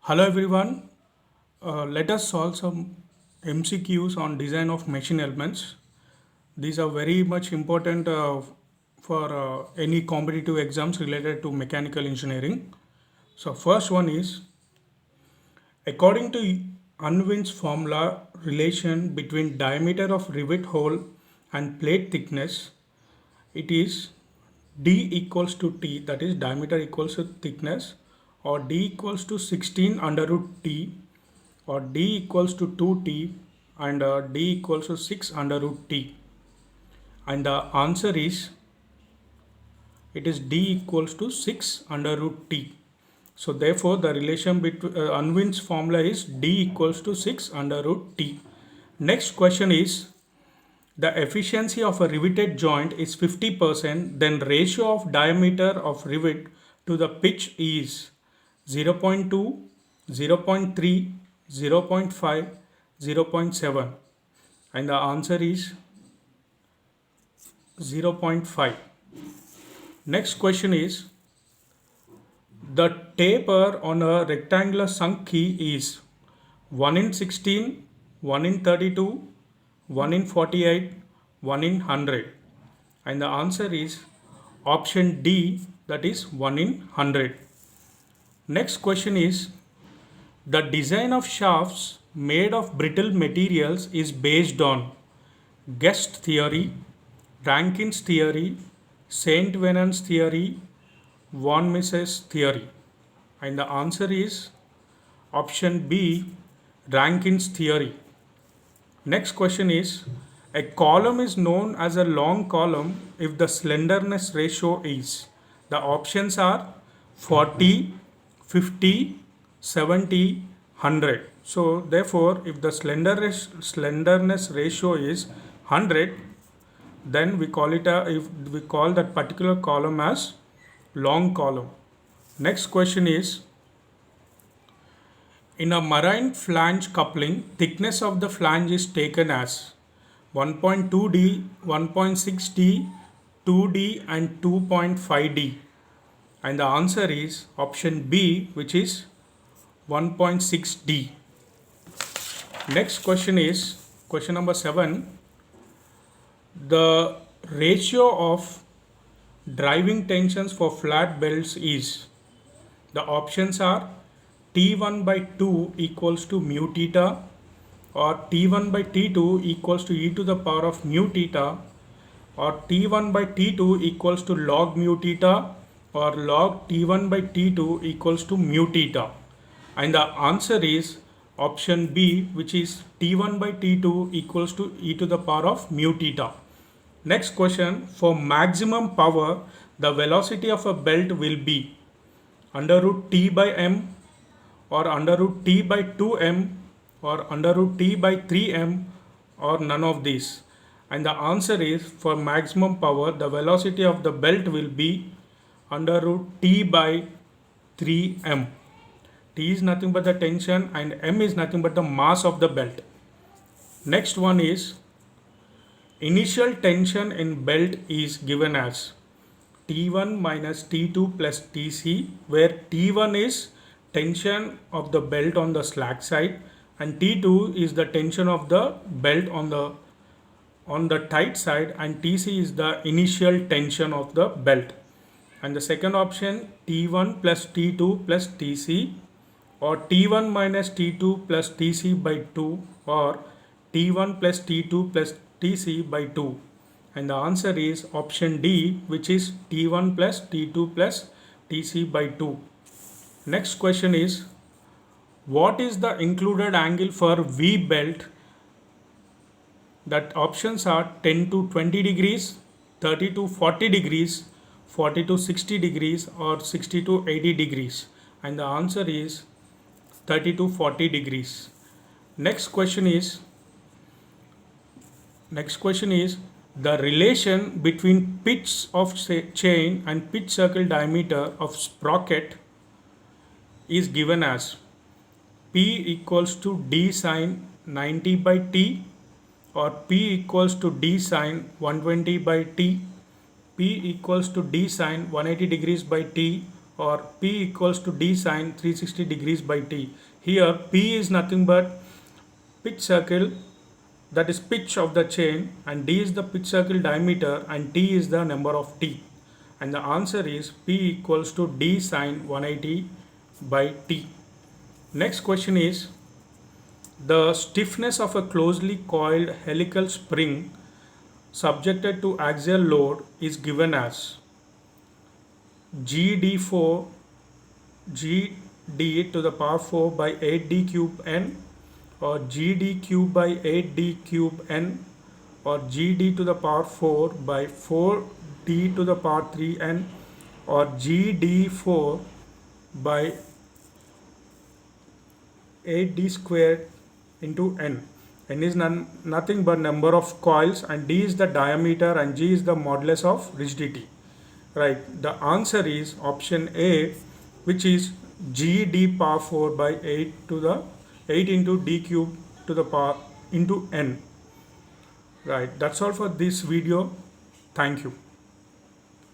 Hello everyone. Let us solve some MCQs on design of machine elements. These are very much important for any competitive exams related to mechanical engineering. So first one is, according to Unwin's formula, relation between diameter of rivet hole and plate thickness, it is D equals to T, that is diameter equals to thickness, or D equals to 16 under root T, or D equals to 2T, and D equals to 6 under root T. And the answer is, it is D equals to 6 under root T. So therefore the relation between Unwin's formula is D equals to 6 under root T. Next question is, the efficiency of a riveted joint is 50%, then ratio of diameter of rivet to the pitch is 0.2, 0.3, 0.5, 0.7, and the answer is 0.5. Next question is, the taper on a rectangular sunk key is 1 in 16, 1 in 32, 1 in 48, 1 in 100, and the answer is option D, that is 1 in 100. Next question is, the design of shafts made of brittle materials is based on Guest theory, Rankine's theory, Saint Venant's theory, von Mises theory, and the answer is option B, Rankine's theory. Next question is, a column is known as a long column if the slenderness ratio is, the options are 40, 50, 70, 100. So therefore if the slenderness ratio is 100, then we call that particular column as long column. Next question is, in a marine flange coupling, thickness of the flange is taken as 1.2D, 1.6D, 2D, and 2.5D. And the answer is option B, which is 1.6D. Next question is question number 7. The ratio of driving tensions for flat belts is, the options are T1 by 2 equals to mu theta, or T1 by T2 equals to e to the power of mu theta, or T1 by T2 equals to log mu theta, or log T1 by T2 equals to mu theta. And the answer is option B, which is T1 by T2 equals to e to the power of mu theta. Next question, for maximum power, the velocity of a belt will be under root T by M, or under root T by 2M, or under root T by 3M, or none of these. And the answer is, for maximum power, the velocity of the belt will be under root T by 3M. T is nothing but the tension and M is nothing but the mass of the belt. Next one is, initial tension in belt is given as T1 minus T2 plus Tc, where T1 is tension of the belt on the slack side and T2 is the tension of the belt on the tight side, and Tc is the initial tension of the belt. And the second option, T1 plus T2 plus Tc, or T1 minus T2 plus Tc by 2, or T1 plus T2 plus Tc by 2. And the answer is option D, which is T1 plus T2 plus Tc by 2. Next question is, what is the included angle for V belt? That options are 10 to 20 degrees, 30 to 40 degrees, 40 to 60 degrees, or 60 to 80 degrees. And the answer is 30 to 40 degrees. Next question is the relation between pitch of chain and pitch circle diameter of sprocket is given as P equals to D sine 90 by T, or P equals to D sine 120 by T, P equals to D sine 180 degrees by T, or P equals to D sine 360 degrees by T. Here P is nothing but pitch circle, that is pitch of the chain, and D is the pitch circle diameter and T is the number of teeth. And the answer is P equals to D sine 180 by T. Next question is, the stiffness of a closely coiled helical spring subjected to axial load is given as GD4 GD to the power 4 by 8D cube N, or GD cube by 8D cube N, or GD to the power 4 by 4D to the power 3N, or GD4 by 8D squared into N. N is nothing but number of coils, and D is the diameter, and G is the modulus of rigidity. Right, the answer is option A, which is GD power 4 by 8 to the 8 into D cube to the power into N. Right, that's all for this video. Thank you.